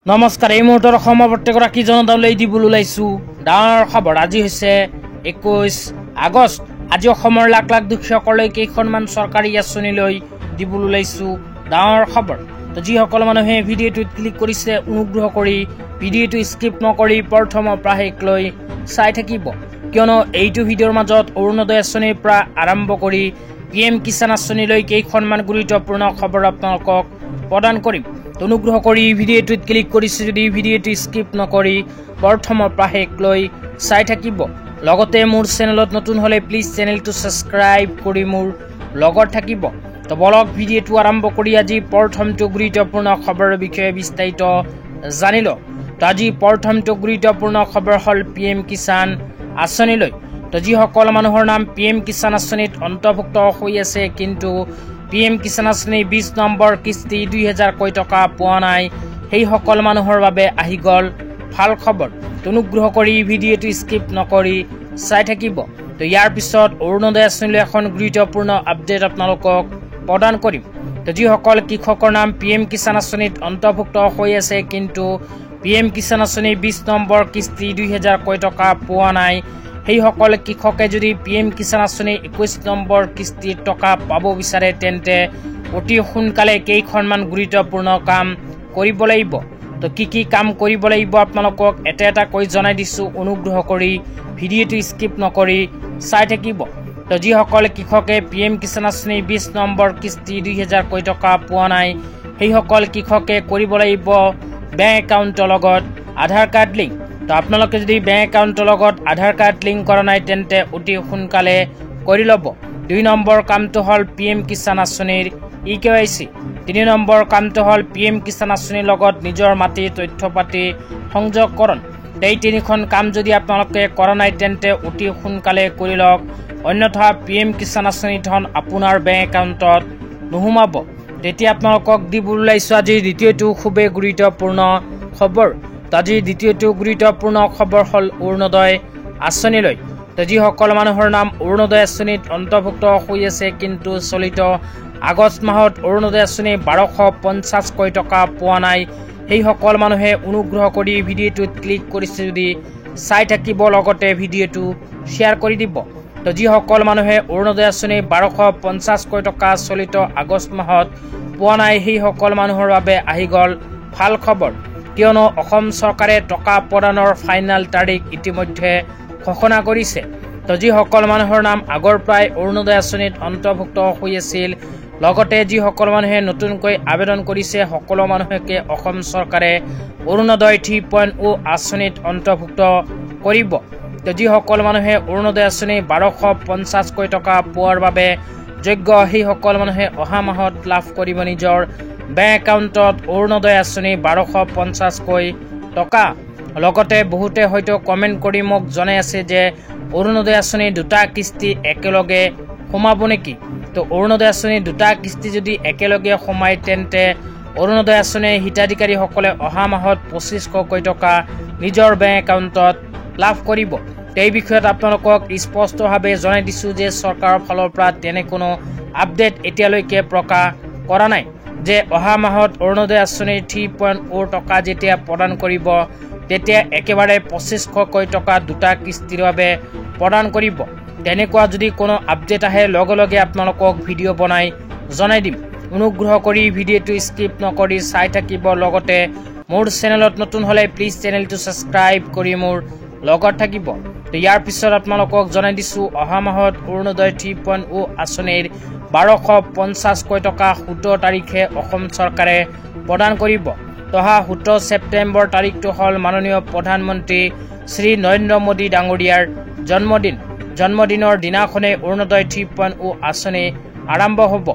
নমস্কাৰ এই মুহূৰ্তৰ সমবৰ্তীগৰাকী জনতালৈ দিবলৈ ওলাইছো ডাঙৰ খবৰ। আজি হৈছে 21 আগষ্ট। আজি অসমৰ লাখ লাখ দুখীয়াসকললৈ কেইখনমান চৰকাৰী আঁচনিলৈ দিবলৈ ওলাইছো ডাঙৰ খবৰ। তো যিসকল মানুহে ভিডিঅ'টোত ক্লিক কৰিছে অনুগ্ৰহ কৰি ভিডিঅ'টো স্কিপ নকৰি প্ৰথমৰ পৰা শেষলৈ চাই থাকিব, কিয়নো এইটো ভিডিঅ'ৰ মাজত অৰুণোদয় আঁচনিৰ পৰা আৰম্ভ কৰি PM কিষাণ আঁচনিলৈ কেইখনমান গুৰুত্বপূৰ্ণ খবৰ আপোনালোকক প্ৰদান কৰিম। অনুগ্ৰহ কৰি ভিডিঅ'টোত ক্লিক কৰিছে যদি ভিডিঅ'টো স্কিপ নকৰি প্ৰথমৰ পৰা শেষলৈ চাই থাকিব। লগতে মোৰ চেনেলত নতুন হ'লে প্লিজ চেনেলটো ছাবস্ক্ৰাইব কৰি মোৰ লগত থাকিব। তো বলক ভিডিঅ'টো আৰম্ভ কৰি আজি প্ৰথমটো গুৰুত্বপূৰ্ণ খবৰৰ বিষয়ে বিস্তাৰিত জানি লওঁ। তো আজি প্ৰথমটো গুৰুত্বপূৰ্ণ খবৰ হ'ল PM কিষাণ আঁচনিলৈ। তো যিসকল মানুহৰ নাম PM কিষাণ আঁচনিত অন্তৰ্ভুক্ত হৈ আছে কিন্তু PM কিষাণ আঁচনি 20 নম্বৰ কিস্তি 2000 টকা পোৱা নাই, সেইসকল মানুহৰ বাবে আহি গ'ল ভাল খবৰ। অনুগ্ৰহ কৰি ভিডিঅ'টো স্কিপ নকৰি চাই থাকিব। তো ইয়াৰ পিছত অৰুণোদয় আঁচনিলৈ এখন গুৰুত্বপূৰ্ণ আপডেট আপোনালোকক প্ৰদান কৰিম। তো যিসকল কৃষকৰ নাম PM কিষাণ আঁচনিত অন্তৰ্ভুক্ত হৈ আছে কিন্তু PM কিষাণ আঁচনি 20 নম্বৰ কিস্তি 2000 টকা পোৱা নাই, সেইসকল কৃষকে যদি PM কিষাণ আঁচনি 21 নম্বৰ কিস্তিৰ টকা পাব বিচাৰে তেন্তে অতি সোনকালে কেইখনমান গুৰুত্বপূৰ্ণ কাম কৰিব লাগিব। তো কি কাম কৰিব লাগিব আপোনালোকক এটা এটাকৈ জনাই দিছোঁ, অনুগ্ৰহ কৰি ভিডিঅ'টো স্কিপ নকৰি চাই থাকিব। তো যিসকল কৃষকে PM কিষাণ আঁচনি 20 নম্বৰ কিস্তি 2000 টকা পোৱা নাই, সেইসকল কৃষকে কৰিব লাগিব বেংক একাউণ্টৰ লগত আধাৰ কাৰ্ড লিংক। তো আপোনালোকে যদি বেংক একাউণ্টৰ লগত আধাৰ কাৰ্ড লিংক কৰা নাই তেন্তে অতি সোনকালে কৰি ল'ব। 2 নম্বৰ কামটো হ'ল PM কিষাণ আঁচনিৰ EKYC। 3 নম্বৰ কামটো হ'ল PM কিষাণ আঁচনিৰ লগত নিজৰ মাটিৰ তথ্য পাতি সংযোগকৰণ। এই তিনিখন কাম যদি আপোনালোকে কৰা নাই তেন্তে অতি সোনকালে কৰি লওক, অন্যথা PM কিষাণ আঁচনিৰ ধন আপোনাৰ বেংক একাউণ্টত নোসোমাব। তেতিয়া আপোনালোকক দিবলৈ ওলাইছোঁ আজি দ্বিতীয়টো খুবেই গুৰুত্বপূৰ্ণ খবৰ। তো আজি দ্বিতীয়টো গুৰুত্বপূৰ্ণ খবৰ হ'ল অৰুণোদয় আঁচনিলৈ। তো যিসকল মানুহৰ নাম অৰুণোদয় আঁচনিত অন্তৰ্ভুক্ত হৈ আছে কিন্তু চলিত আগষ্ট মাহত অৰুণোদয় আঁচনি 1250 টকা পোৱা নাই, সেইসকল মানুহে অনুগ্ৰহ কৰি ভিডিঅ'টোত ক্লিক কৰিছে যদি চাই থাকিব, লগতে ভিডিঅ'টো শ্বেয়াৰ কৰি দিব। তো যিসকল মানুহে অৰুণোদয় আঁচনি 1250 টকা চলিত আগষ্ট মাহত পোৱা নাই, সেইসকল মানুহৰ বাবে আহি গ'ল ভাল খবৰ, কিয়নো অসম চৰকাৰে টকা প্ৰদানৰ ফাইনেল তাৰিখ ইতিমধ্যে ঘোষণা কৰিছে। তো যিসকল মানুহৰ নাম আগৰ পৰাই অৰুণোদয় আঁচনিত অন্তৰ্ভুক্ত হৈ আছিল, লগতে যিসকল মানুহে নতুনকৈ আবেদন কৰিছে, সকলো মানুহকে অসম চৰকাৰে অৰুণোদয় 3.0 আঁচনিত অন্তৰ্ভুক্ত কৰিব। তো যিসকল মানুহে অৰুণোদয় আঁচনি 1250 টকা পোৱাৰ বাবে যোগ্য, সেইসকল মানুহে অহা মাহত লাভ কৰিব নিজৰ বেংক একাউণ্টত অৰুণোদয় আঁচনি 1250 টকা। লগতে বহুতে হয়তো কমেণ্ট কৰি মোক জনাই আছে যে অৰুণোদয় আঁচনি দুটা কিস্তি একেলগে সোমাব নেকি। তো অৰুণোদয় আঁচনি দুটা কিস্তি যদি একেলগে সোমায় তেন্তে অৰুণোদয় আঁচনিৰ হিতাধিকাৰীসকলে অহা মাহত 2500 টকা নিজৰ বেংক একাউণ্টত লাভ কৰিব। এই বিষয়ত আপোনালোকক স্পষ্টভাৱে জনাই দিছোঁ যে চৰকাৰৰ ফালৰ পৰা তেনে কোনো আপডেট এতিয়ালৈকে প্ৰকাশ কৰা নাই যে অহা মাহত অৰুণোদয় আঁচনিৰ 3.0 টকা যেতিয়া প্ৰদান কৰিব তেতিয়া একেবাৰে 2500 টকা দুটা কিস্তিৰ বাবে প্ৰদান কৰিব। তেনেকুৱা যদি কোনো আপডেট আহে লগে লগে আপোনালোকক ভিডিঅ' বনাই জনাই দিম। অনুগ্ৰহ কৰি ভিডিঅ'টো স্কিপ নকৰি চাই থাকিব, লগতে মোৰ চেনেলত নতুন হ'লে প্লিজ চেনেলটো ছাবস্ক্ৰাইব কৰি মোৰ লগত থাকিব। তো ইয়াৰ পিছত আপোনালোকক জনাই দিছোঁ অহা মাহত অৰুণোদয় 3.0 আঁচনিৰ 1250 টকা 17 তাৰিখে অসম চৰকাৰে প্ৰদান কৰিব। অহা 17 ছেপ্টেম্বৰ তাৰিখটো হ'ল মাননীয় প্ৰধানমন্ত্ৰী শ্ৰী নৰেন্দ্ৰ মোদী ডাঙৰীয়াৰ জন্মদিন। জন্মদিনৰ দিনাখনেই অৰুণোদয় 3.0 আঁচনি আৰম্ভ হ'ব।